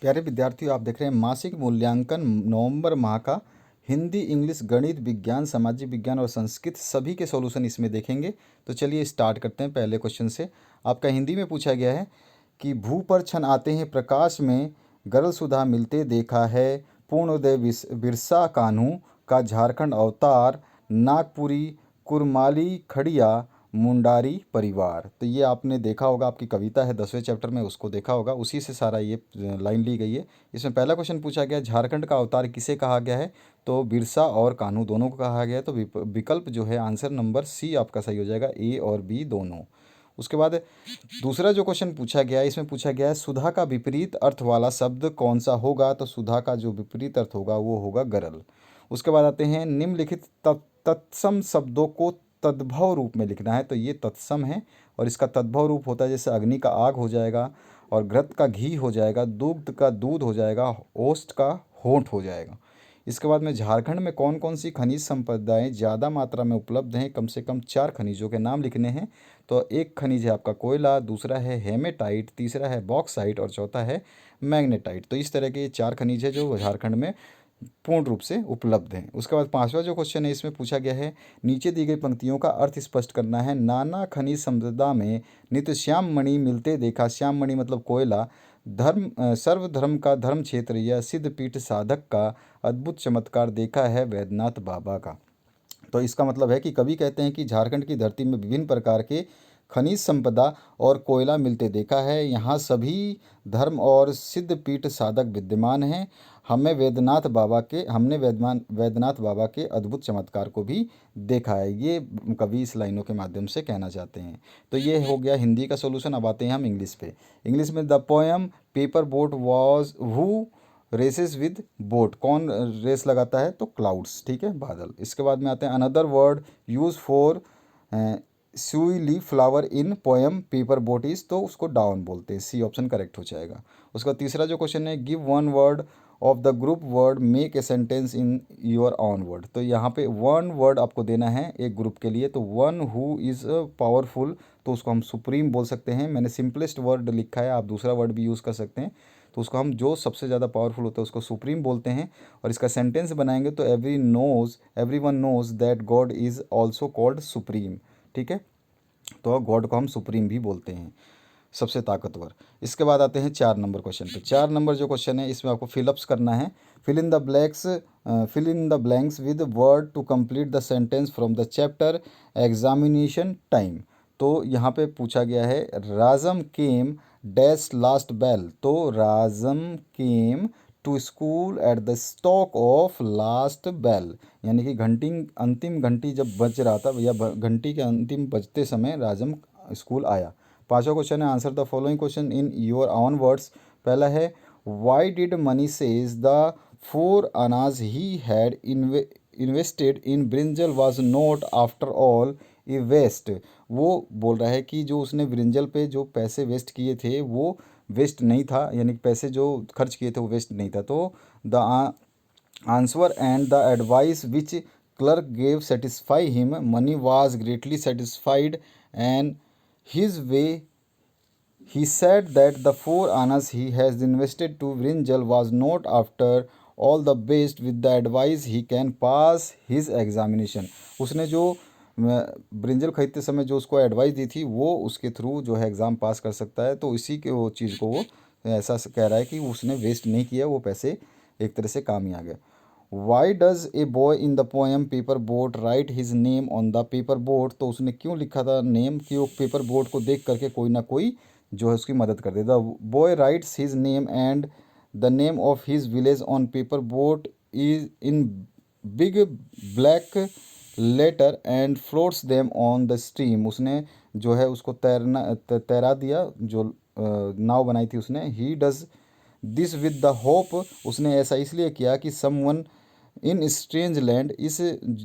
प्यारे विद्यार्थियों, आप देख रहे हैं मासिक मूल्यांकन नवंबर माह का हिंदी, इंग्लिश, गणित, विज्ञान, सामाजिक विज्ञान और संस्कृत सभी के सॉल्यूशन इसमें देखेंगे। तो चलिए स्टार्ट करते हैं पहले क्वेश्चन से। आपका हिंदी में पूछा गया है कि भू पर छन आते हैं प्रकाश में, गरल सुधा मिलते देखा है, पूर्णोदय बिरसा कान्हू का झारखंड अवतार, नागपुरी कुरमाली खड़िया मुंडारी परिवार। तो ये आपने देखा होगा, आपकी कविता है 10वें चैप्टर में, उसको देखा होगा, उसी से सारा ये लाइन ली गई है। इसमें पहला क्वेश्चन पूछा गया झारखंड का अवतार किसे कहा गया है, तो बिरसा और कान्हू दोनों को कहा गया है। तो विकल्प जो है आंसर नंबर सी आपका सही हो जाएगा, ए और बी दोनों। उसके बाद दूसरा जो क्वेश्चन पूछा गया है, इसमें पूछा गया है सुधा का विपरीत अर्थ वाला शब्द कौन सा होगा, तो सुधा का जो विपरीत अर्थ होगा वो होगा गरल। उसके बाद आते हैं निम्नलिखित तत्सम शब्दों को तद्भव रूप में लिखना है, तो ये तत्सम है और इसका तद्भव रूप होता है जैसे अग्नि का आग हो जाएगा, और घृत का घी हो जाएगा, दुग्ध का दूध हो जाएगा, ओष्ठ का होंठ हो जाएगा। इसके बाद में झारखंड में कौन कौन सी खनिज संपदाएं ज़्यादा मात्रा में उपलब्ध हैं, कम से कम 4 खनिजों के नाम लिखने हैं। तो एक खनिज है आपका कोयला, दूसरा है हेमेटाइट, तीसरा है बॉक्साइट और चौथा है मैग्नेटाइट। तो इस तरह के 4 खनिज है जो झारखंड में पूर्ण रूप से उपलब्ध हैं। उसके बाद पांचवा जो क्वेश्चन है, इसमें पूछा गया है नीचे दी गई पंक्तियों का अर्थ स्पष्ट करना है। नाना खनिज संपदा में नित्य श्याम मणि मिलते देखा, श्याम मणि मतलब कोयला, सर्वधर्म का धर्म क्षेत्र या सिद्ध पीठ साधक का अद्भुत चमत्कार देखा है वैद्यनाथ बाबा का। तो इसका मतलब है कि कवि कहते हैं कि झारखंड की धरती में विभिन्न प्रकार के खनिज संपदा और कोयला मिलते देखा है, यहाँ सभी धर्म और सिद्ध पीठ साधक विद्यमान हैं। हमने वैद्यनाथ बाबा के अद्भुत चमत्कार को भी देखा है, ये कवि इस लाइनों के माध्यम से कहना चाहते हैं। तो ये हो गया हिंदी का सोल्यूशन। अब आते हैं हम इंग्लिश पे। इंग्लिश में the poem paper boat was who races with boat, कौन रेस लगाता है, तो क्लाउड्स, ठीक है, बादल। इसके बाद में आते हैं अनदर वर्ड यूज फॉर सुई leaf flower in poem paper boat is, तो उसको डाउन बोलते हैं, सी ऑप्शन करेक्ट हो जाएगा। उसका तीसरा जो क्वेश्चन है give one word of the group word make a sentence in your on word, तो यहाँ पे वन वर्ड आपको देना है एक ग्रुप के लिए। तो वन हु इज़ पावरफुल, तो उसको हम सुप्रीम बोल सकते हैं। मैंने सिंपलेस्ट वर्ड लिखा है, आप दूसरा वर्ड भी यूज़ कर सकते हैं। तो उसको हम जो सबसे ज़्यादा पावरफुल होता है उसको सुप्रीम बोलते हैं। और इसका सेंटेंस बनाएंगे तो everyone knows that God is also called supreme, ठीक है। तो गॉड को हम सुप्रीम भी बोलते हैं, सबसे ताकतवर। इसके बाद आते हैं 4 नंबर क्वेश्चन पे। 4 नंबर जो क्वेश्चन है इसमें आपको फिलअप्स करना है। Fill in the blanks with word to complete the sentence from the chapter examination time. तो यहाँ पे पूछा गया है Rajam came dash last bell, तो Rajam came to school at the stock of last bell, यानी कि अंतिम घंटी जब बज रहा था या घंटी के अंतिम बजते समय राजम स्कूल आया। पांचवा क्वेश्चन है answer the following question in your own words. पहला है why did Mani says the 4 आनाज he had invested in brinjal was not after all a waste. वो बोल रहा है कि जो उसने ब्रिंजल पे जो पैसे वेस्ट किए थे वो वेस्ट नहीं था, यानी कि पैसे जो खर्च किए थे वो वेस्ट नहीं था। तो the answer and the advice which clerk gave satisfy him, money was greatly satisfied and his way. He said that the 4 annas he has invested to Brinjal was not after all the best, with the advice he can pass his examination. उसने जो brinjal खरीदते समय जो उसको advice दी थी वो उसके through जो है एग्ज़ाम पास कर सकता है। तो इसी के वो चीज़ को वो ऐसा कह रहा है कि उसने वेस्ट नहीं किया, वो पैसे एक तरह से काम ही आ गया। Why does a boy in the poem paper boat right his name on the paper boat, तो उसने क्यों लिखा था नेम, कि वो पेपर बोट को देख करके कोई ना कोई जो है उसकी मदद कर दे। The boy writes his name and the name of his village on paper boat is in big black letter and floats them on the stream. उसने जो है उसको तैरा दिया, जो नाव बनाई थी उसने। He does this with the hope, उसने ऐसा इसलिए किया कि समवन इन स्ट्रेंज लैंड, इस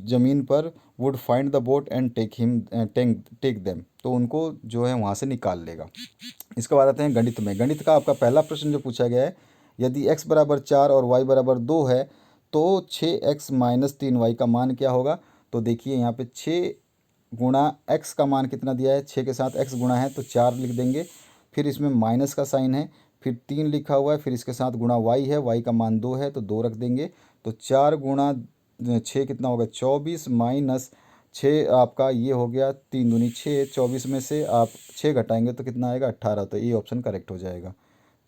ज़मीन पर would find the boat and take them, तो उनको जो है वहाँ से निकाल लेगा। इसके बाद आते हैं गणित में। गणित का आपका पहला प्रश्न जो पूछा गया है, यदि x बराबर 4 और y बराबर 2 है तो 6x माइनस 3y का मान क्या होगा। तो देखिए यहाँ पे 6 गुणा x का मान कितना दिया है, 6 के साथ x गुणा है तो 4 लिख देंगे, फिर इसमें माइनस का साइन है, फिर 3 लिखा हुआ है, फिर इसके साथ गुणा y है, y का मान 2 है तो 2 रख देंगे। तो 4 गुणा 6 कितना होगा 24 माइनस 6 आपका ये हो गया 3 दूनी 6, 24 में से आप 6 घटाएंगे तो कितना आएगा 18। तो ये ऑप्शन करेक्ट हो जाएगा।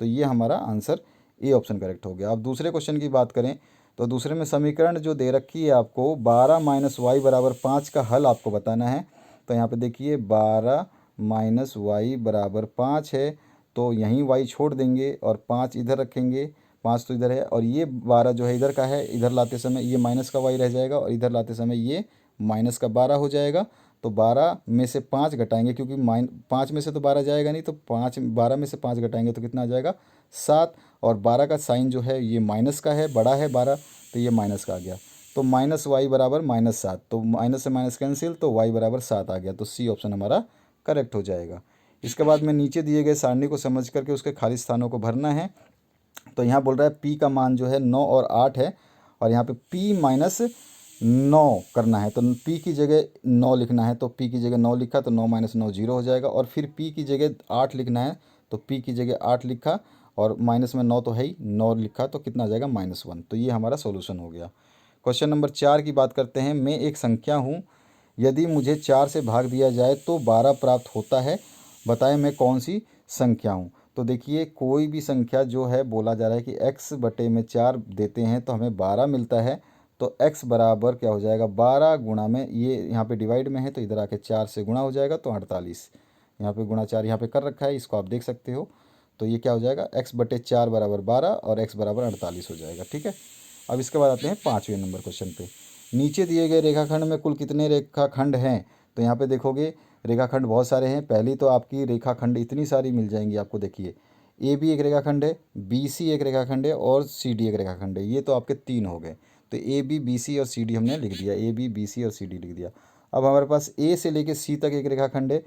तो ये हमारा आंसर ए ऑप्शन करेक्ट हो गया। अब दूसरे क्वेश्चन की बात करें तो दूसरे में समीकरण जो दे रखी है आपको 12 माइनस वाई बराबर 5 का हल आपको बताना है। तो यहाँ पे देखिए 12 माइनस वाई बराबर 5 है, तो यहीं वाई छोड़ देंगे और 5 इधर रखेंगे, 5 तो इधर है और ये 12 जो है इधर का है, इधर लाते समय ये माइनस का वाई रह जाएगा और इधर लाते समय ये माइनस का 12 हो जाएगा। तो 12 में से 5 घटाएंगे क्योंकि 5 में से तो 12 जाएगा नहीं, तो 12 में से 5 घटाएंगे तो कितना आ जाएगा 7। और 12 का साइन जो है ये माइनस का है, बड़ा है 12, तो ये माइनस का आ गया। तो माइनस वाई बराबर -7, तो माइनस से माइनस कैंसिल, तो वाई बराबर 7 आ गया। तो सी ऑप्शन हमारा करेक्ट हो जाएगा। इसके बाद में नीचे दिए गए सारणी को समझ करके उसके खाली स्थानों को भरना है। तो यहाँ बोल रहा है पी का मान जो है 9 और 8 है और यहाँ पे पी माइनस 9 करना है। तो पी की जगह 9 लिखना है, तो पी की जगह 9 लिखा तो 9 माइनस 9 0 हो जाएगा। और फिर पी की जगह 8 लिखना है, तो पी की जगह 8 लिखा और माइनस में 9 तो है ही, 9 लिखा तो कितना आ जाएगा -1। तो ये हमारा सॉल्यूशन हो गया। क्वेश्चन नंबर 4 की बात करते हैं। मैं एक संख्या हूँ, यदि मुझे 4 से भाग दिया जाए तो 12 प्राप्त होता है, बताएं मैं कौन सी संख्या हूँ। तो देखिए कोई भी संख्या जो है बोला जा रहा है कि x बटे में 4 देते हैं तो हमें 12 मिलता है। तो x बराबर क्या हो जाएगा 12 गुणा में, ये यहाँ पे डिवाइड में है तो इधर आके 4 से गुणा हो जाएगा तो 48। यहाँ पे गुणा 4 यहाँ पे कर रखा है, इसको आप देख सकते हो। तो ये क्या हो जाएगा x बटे 4 बराबर 12 और x बराबर 48 हो जाएगा। ठीक है। अब इसके बाद आते हैं 5वें नंबर क्वेश्चन पे। नीचे दिए गए रेखाखंड में कुल कितने रेखाखंड हैं। तो यहाँ पे देखोगे रेखाखंड बहुत सारे हैं। पहली तो आपकी रेखाखंड इतनी सारी मिल जाएंगी आपको। देखिए ए बी एक रेखाखंड है, बी सी एक रेखाखंड है और सी डी एक रेखाखंड है। ये तो आपके 3 हो गए। तो ए बी सी और सी डी हमने लिख दिया, ए बी सी और सी डी लिख दिया। अब हमारे पास ए से लेके सी तक एक रेखाखंड है।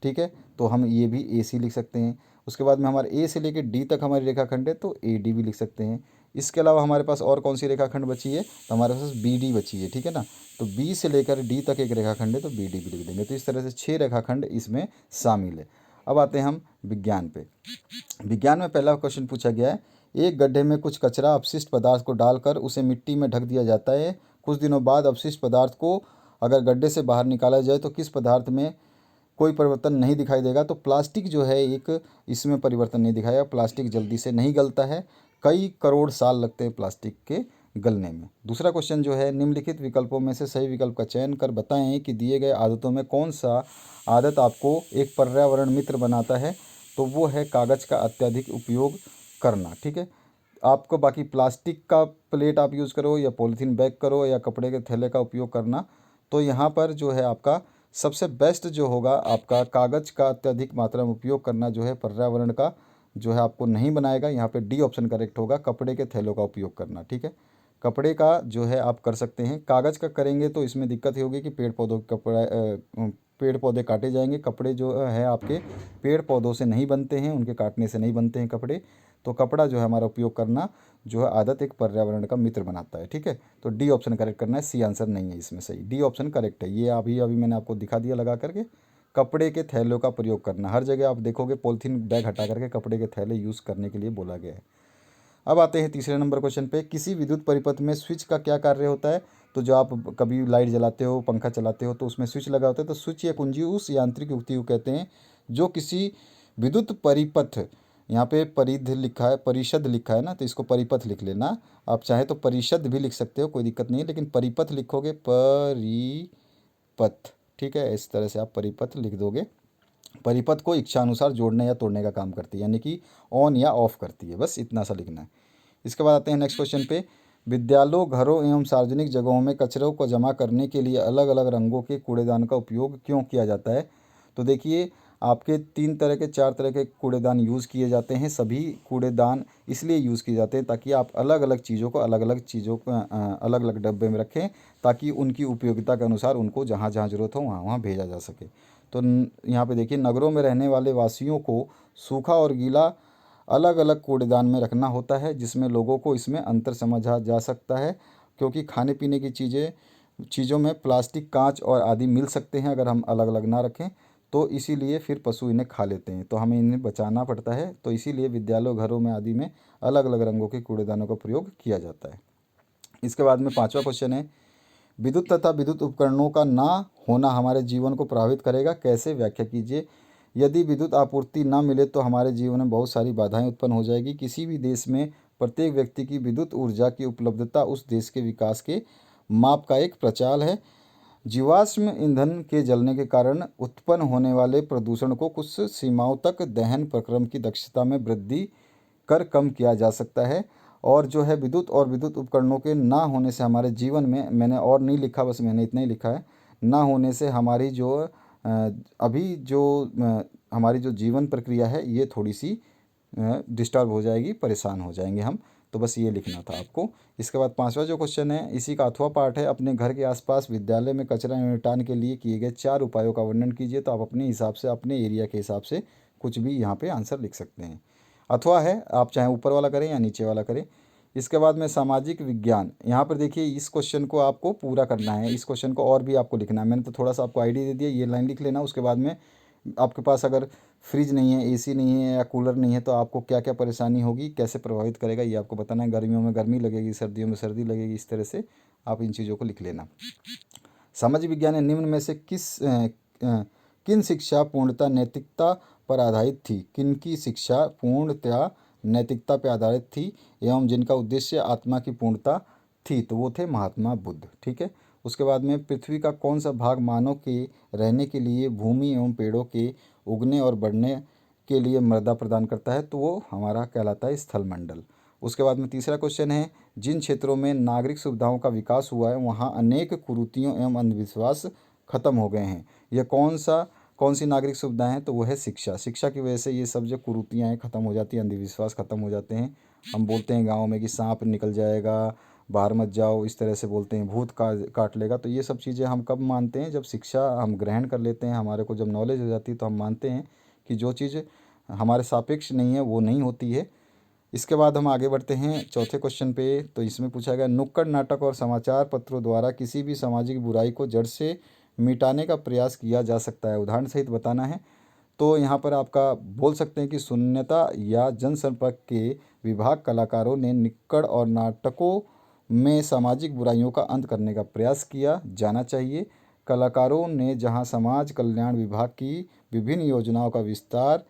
ठीक है, तो हम ये भी ए सी लिख सकते हैं। उसके बाद में हमारे ए से लेके डी तक हमारी रेखाखंड है तो ए डी भी लिख सकते हैं। इसके अलावा हमारे पास और कौन सी रेखाखंड बची है, तो हमारे पास बी डी बची है। ठीक है ना, तो बी से लेकर डी तक एक रेखाखंड है तो बी डी भी लिख देंगे। तो इस तरह से 6 रेखाखंड इसमें शामिल है। अब आते हैं हम विज्ञान पे। विज्ञान में पहला क्वेश्चन पूछा गया है, एक गड्ढे में कुछ कचरा अपशिष्ट पदार्थ को डालकर उसे मिट्टी में ढक दिया जाता है। कुछ दिनों बाद अपशिष्ट पदार्थ को अगर गड्ढे से बाहर निकाला जाए तो किस पदार्थ में कोई परिवर्तन नहीं दिखाई देगा। तो प्लास्टिक जो है एक, इसमें परिवर्तन नहीं दिखाया। प्लास्टिक जल्दी से नहीं गलता है, कई करोड़ साल लगते हैं प्लास्टिक के गलने में। दूसरा क्वेश्चन जो है, निम्नलिखित विकल्पों में से सही विकल्प का चयन कर बताएं कि दिए गए आदतों में कौन सा आदत आपको एक पर्यावरण मित्र बनाता है। तो वो है कागज़ का अत्यधिक उपयोग करना। ठीक है, आपको बाकी प्लास्टिक का प्लेट आप यूज़ करो या पॉलीथीन बैग करो या कपड़े के थैले का उपयोग करना, तो यहाँ पर जो है आपका सबसे बेस्ट जो होगा आपका कागज़ का अत्यधिक मात्रा में उपयोग करना जो है पर्यावरण का जो है आपको नहीं बनाएगा। यहाँ पे डी ऑप्शन करेक्ट होगा, कपड़े के थैलों का उपयोग करना। ठीक है, कपड़े का जो है आप कर सकते हैं, कागज़ का करेंगे तो इसमें दिक्कत ये होगी कि पेड़ पौधे काटे जाएंगे। कपड़े जो है आपके पेड़ पौधों से नहीं बनते हैं, उनके काटने से नहीं बनते हैं कपड़े। तो कपड़ा जो है हमारा उपयोग करना जो है आदत एक पर्यावरण का मित्र बनाता है। ठीक है, तो डी ऑप्शन करेक्ट करना है, सी आंसर नहीं है इसमें सही। डी ऑप्शन करेक्ट है, ये अभी अभी मैंने आपको दिखा दिया लगा करके। कपड़े के थैलों का प्रयोग करना, हर जगह आप देखोगे पॉलीथीन बैग हटा करके कपड़े के थैले यूज़ करने के लिए बोला गया है। अब आते हैं तीसरे नंबर क्वेश्चन पे। किसी विद्युत परिपथ में स्विच का क्या कार्य होता है। तो जो आप कभी लाइट जलाते हो, पंखा चलाते हो तो उसमें स्विच लगा होता है। तो स्विच या कुंजी उस यांत्रिक युक्ति को कहते हैं जो किसी विद्युत परिपथ, यहाँ पे परिध लिखा है, परिषद लिखा है ना, तो इसको परिपथ लिख लेना। आप चाहे तो परिषद भी लिख सकते हो, कोई दिक्कत नहीं है, लेकिन परिपथ लिखोगे परिपथ। ठीक है, इस तरह से आप परिपथ लिख दोगे। परिपथ को इच्छानुसार जोड़ने या तोड़ने का काम करती है, यानी कि ऑन या ऑफ करती है, बस इतना सा लिखना है। इसके बाद आते हैं नेक्स्ट क्वेश्चन पे। विद्यालयों, घरों एवं सार्वजनिक जगहों में कचरों को जमा करने के लिए अलग अलग रंगों के कूड़ेदान का उपयोग क्यों किया जाता है। तो देखिए आपके 3 तरह के 4 तरह के कूड़ेदान यूज़ किए जाते हैं। सभी कूड़ेदान इसलिए यूज़ किए जाते हैं ताकि आप अलग अलग चीज़ों को अलग अलग डब्बे में रखें, ताकि उनकी उपयोगिता के अनुसार उनको जहाँ जहाँ ज़रूरत हो वहाँ वहाँ भेजा जा सके। तो यहाँ पे देखिए नगरों में रहने वाले वासियों को सूखा और गीला अलग अलग कूड़ेदान में रखना होता है, जिसमें लोगों को इसमें अंतर समझा जा सकता है, क्योंकि खाने पीने की चीज़ों में प्लास्टिक, कांच और आदि मिल सकते हैं अगर हम अलग अलग ना रखें। तो इसीलिए फिर पशु इन्हें खा लेते हैं, तो हमें इन्हें बचाना पड़ता है। तो इसीलिए विद्यालयों, घरों में आदि में अलग अलग रंगों के कूड़ेदानों का प्रयोग किया जाता है। इसके बाद में 5वां क्वेश्चन है, विद्युत तथा विद्युत उपकरणों का ना होना हमारे जीवन को प्रभावित करेगा, कैसे, व्याख्या कीजिए। यदि विद्युत आपूर्ति ना मिले तो हमारे जीवन में बहुत सारी बाधाएं उत्पन्न हो जाएगी। किसी भी देश में प्रत्येक व्यक्ति की विद्युत ऊर्जा की उपलब्धता उस देश के विकास के माप का एक प्रचाल है। जीवाश्म ईंधन के जलने के कारण उत्पन्न होने वाले प्रदूषण को कुछ सीमाओं तक दहन प्रक्रम की दक्षता में वृद्धि कर कम किया जा सकता है। और जो है विद्युत और विद्युत उपकरणों के ना होने से हमारे जीवन में, मैंने और नहीं लिखा, बस मैंने इतना ही लिखा है, ना होने से हमारी जो अभी जो हमारी जो जीवन प्रक्रिया है ये थोड़ी सी डिस्टर्ब हो जाएगी, परेशान हो जाएंगे हम। तो बस ये लिखना था आपको। इसके बाद 5वां जो क्वेश्चन है इसी का अथवा पार्ट है, अपने घर के आसपास विद्यालय में कचरा निपटान के लिए किए गए 4 उपायों का वर्णन कीजिए। तो आप अपने हिसाब से, अपने एरिया के हिसाब से कुछ भी यहाँ पे आंसर लिख सकते हैं। अथवा है, आप चाहे ऊपर वाला करें या नीचे वाला करें। इसके बाद में सामाजिक विज्ञान, यहाँ पर देखिए इस क्वेश्चन को आपको पूरा करना है, इस क्वेश्चन को और भी आपको लिखना है। मैंने तो थोड़ा सा आपको आइडिया दे दिया, ये लाइन लिख लेना। उसके बाद में आपके पास अगर फ्रिज नहीं है, एसी नहीं है या कूलर नहीं है तो आपको क्या क्या परेशानी होगी, कैसे प्रभावित करेगा, ये आपको बताना है। गर्मियों में गर्मी लगेगी, सर्दियों में सर्दी लगेगी, इस तरह से आप इन चीज़ों को लिख लेना। सामाजिक विज्ञान ने निम्न में से किन शिक्षा पूर्णतः नैतिकता पर आधारित थी, किन की शिक्षा पूर्णतः नैतिकता पर आधारित थी एवं जिनका उद्देश्य आत्मा की पूर्णता थी, तो वो थे महात्मा बुद्ध। ठीक है। उसके बाद में पृथ्वी का कौन सा भाग मानव के रहने के लिए भूमि एवं पेड़ों के उगने और बढ़ने के लिए मृदा प्रदान करता है, तो वो हमारा कहलाता है स्थल मंडल। उसके बाद में तीसरा क्वेश्चन है, जिन क्षेत्रों में नागरिक सुविधाओं का विकास हुआ है वहाँ अनेक कुरीतियों एवं अंधविश्वास खत्म हो गए हैं। यह कौन सी नागरिक सुविधाएं हैं, तो वो है शिक्षा। शिक्षा की वजह से ये सब जो कुरीतियाँ हैं खत्म हो जाती हैं, अंधविश्वास खत्म हो जाते हैं। हम बोलते हैं गाँव में कि सांप निकल जाएगा, बाहर मत जाओ, इस तरह से बोलते हैं, भूत काट लेगा। तो ये सब चीज़ें हम कब मानते हैं, जब शिक्षा हम ग्रहण कर लेते हैं, हमारे को जब नॉलेज हो जाती है तो हम मानते हैं कि जो चीज़ हमारे सापेक्ष नहीं है वो नहीं होती है। इसके बाद हम आगे बढ़ते हैं चौथे क्वेश्चन पे। तो इसमें पूछा गया, नुक्कड़ नाटक और समाचार पत्रों द्वारा किसी भी सामाजिक बुराई को जड़ से मिटाने का प्रयास किया जा सकता है, उदाहरण सहित बताना है। तो यहाँ पर आपका बोल सकते हैं कि शून्यता या जनसंपर्क के विभाग कलाकारों ने नुक्कड़ और नाटकों में सामाजिक बुराइयों का अंत करने का प्रयास किया जाना चाहिए। कलाकारों ने जहां समाज कल्याण विभाग की विभिन्न योजनाओं का विस्तार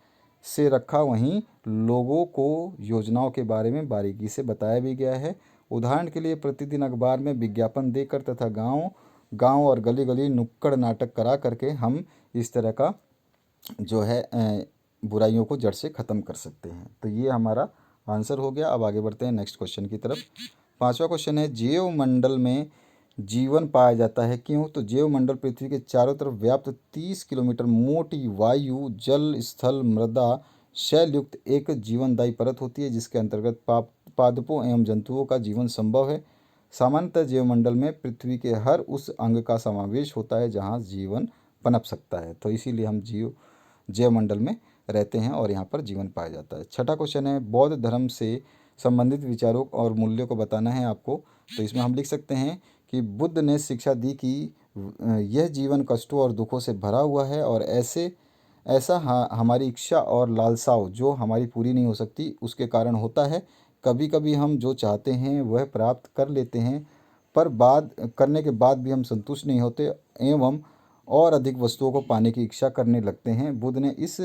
से रखा, वहीं लोगों को योजनाओं के बारे में बारीकी से बताया भी गया है। उदाहरण के लिए प्रतिदिन अखबार में विज्ञापन देकर तथा गांव गांव और गली गली नुक्कड़ नाटक करा करके हम इस तरह का जो है बुराइयों को जड़ से ख़त्म कर सकते हैं। तो ये हमारा आंसर हो गया। अब आगे बढ़ते हैं नेक्स्ट क्वेश्चन की तरफ। 5वां क्वेश्चन है, जैव मंडल में जीवन पाया जाता है, क्यों? तो जैव मंडल पृथ्वी के चारों तरफ व्याप्त 30 किलोमीटर मोटी वायु, जल, स्थल, मृदा, शैलयुक्त एक जीवनदायी परत होती है जिसके अंतर्गत पादपों एवं जंतुओं का जीवन संभव है। सामान्यतः जैवमंडल में पृथ्वी के हर उस अंग का समावेश होता है जहाँ जीवन पनप सकता है, तो इसीलिए हम जैवमंडल में रहते हैं और यहाँ पर जीवन पाया जाता है। छठा क्वेश्चन है, बौद्ध धर्म से संबंधित विचारों और मूल्यों को बताना है आपको। तो इसमें हम लिख सकते हैं कि बुद्ध ने शिक्षा दी कि यह जीवन कष्टों और दुखों से भरा हुआ है और ऐसा हमारी इच्छा और लालसाओं जो हमारी पूरी नहीं हो सकती उसके कारण होता है। कभी कभी हम जो चाहते हैं वह प्राप्त कर लेते हैं, पर बाद करने के बाद भी हम संतुष्ट नहीं होते एवं और अधिक वस्तुओं को पाने की इच्छा करने लगते हैं। बुद्ध ने इस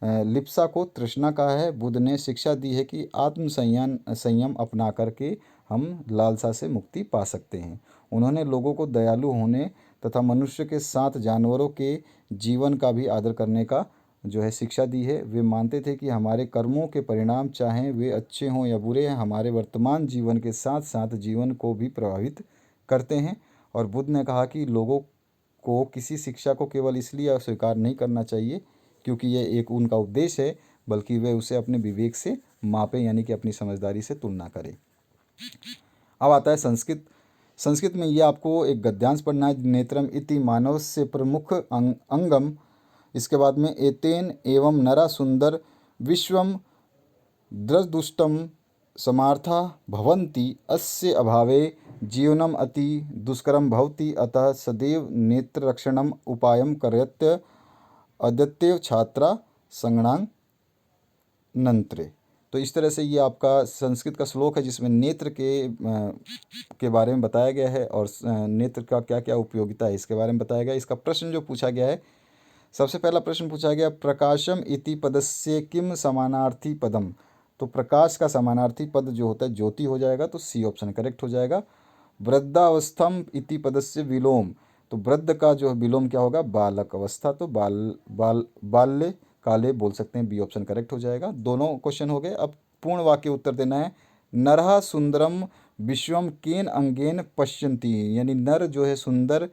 लिप्सा को तृष्णा कहा है। बुद्ध ने शिक्षा दी है कि आत्म संयम अपना करके हम लालसा से मुक्ति पा सकते हैं। उन्होंने लोगों को दयालु होने तथा मनुष्य के साथ जानवरों के जीवन का भी आदर करने का जो है शिक्षा दी है। वे मानते थे कि हमारे कर्मों के परिणाम चाहे वे अच्छे हों या बुरे, हमारे वर्तमान जीवन के साथ साथ जीवन को भी प्रभावित करते हैं। और बुद्ध ने कहा कि लोगों को किसी शिक्षा को केवल इसलिए अस्वीकार नहीं करना चाहिए क्योंकि यह एक उनका उपदेश है, बल्कि वे उसे अपने विवेक से मापें, यानी कि अपनी समझदारी से तुलना करें। अब आता है संस्कृत। संस्कृत में ये आपको एक गद्यांश पढ़ना है, नेत्रम इति मानव से प्रमुख अंगम। इसके बाद में एतेन एवं नरा सुंदर विश्वम द्रदुष्टम समार्था भवन्ति अस्य अभावे जीवनम अति दुष्करम भवति अतः सदैव नेत्ररक्षणम उपायम करयत्य अद्यत्य छात्रा संगणांग नंत्रे। तो इस तरह से ये आपका संस्कृत का श्लोक है जिसमें नेत्र के बारे में बताया गया है और नेत्र का क्या क्या उपयोगिता है इसके बारे में बताया गया है। इसका प्रश्न जो पूछा गया है, सबसे पहला प्रश्न पूछा गया, प्रकाशम इति पदस्य किम समानार्थी पदम। तो प्रकाश का समानार्थी पद जो होता है ज्योति हो जाएगा, तो सी ऑप्शन करेक्ट हो जाएगा। वृद्धावस्थम इति पदस्य विलोम। तो वृद्ध का जो विलोम क्या होगा, बालक अवस्था, तो बाल्य काले बोल सकते हैं, बी ऑप्शन करेक्ट हो जाएगा। दोनों क्वेश्चन हो गए। अब पूर्ण वाक्य उत्तर देना है। नरः सुंदरम विश्वम केन अंगेन पश्यन्ति, यानी नर जो है सुंदर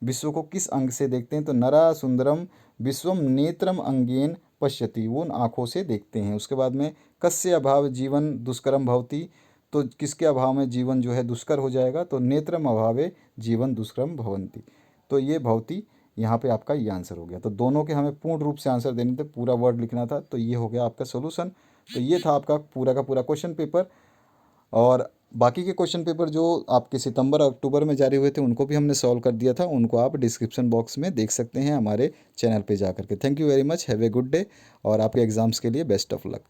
विश्व को किस अंग से देखते हैं, तो नरः सुंदरम विश्वम नेत्रम अंगेन पश्यति, वो उन आँखों से देखते हैं। उसके बाद में कस्य अभाव जीवन दुष्करम भवति, तो किसके अभाव में जीवन जो है दुष्कर हो जाएगा, तो नेत्रम अभावे जीवन दुष्करम भवन्ति। तो ये भवति यहाँ पे आपका ये आंसर हो गया। तो दोनों के हमें पूर्ण रूप से आंसर देने थे, पूरा वर्ड लिखना था, तो ये हो गया आपका सोल्यूशन। तो ये था आपका पूरा का पूरा क्वेश्चन पेपर। और बाकी के क्वेश्चन पेपर जो आपके सितंबर अक्टूबर में जारी हुए थे उनको भी हमने सॉल्व कर दिया था, उनको आप डिस्क्रिप्शन बॉक्स में देख सकते हैं हमारे चैनल पे जा करके। Thank you very much, have a good day, और आपके एग्ज़ाम्स के लिए बेस्ट ऑफ लक।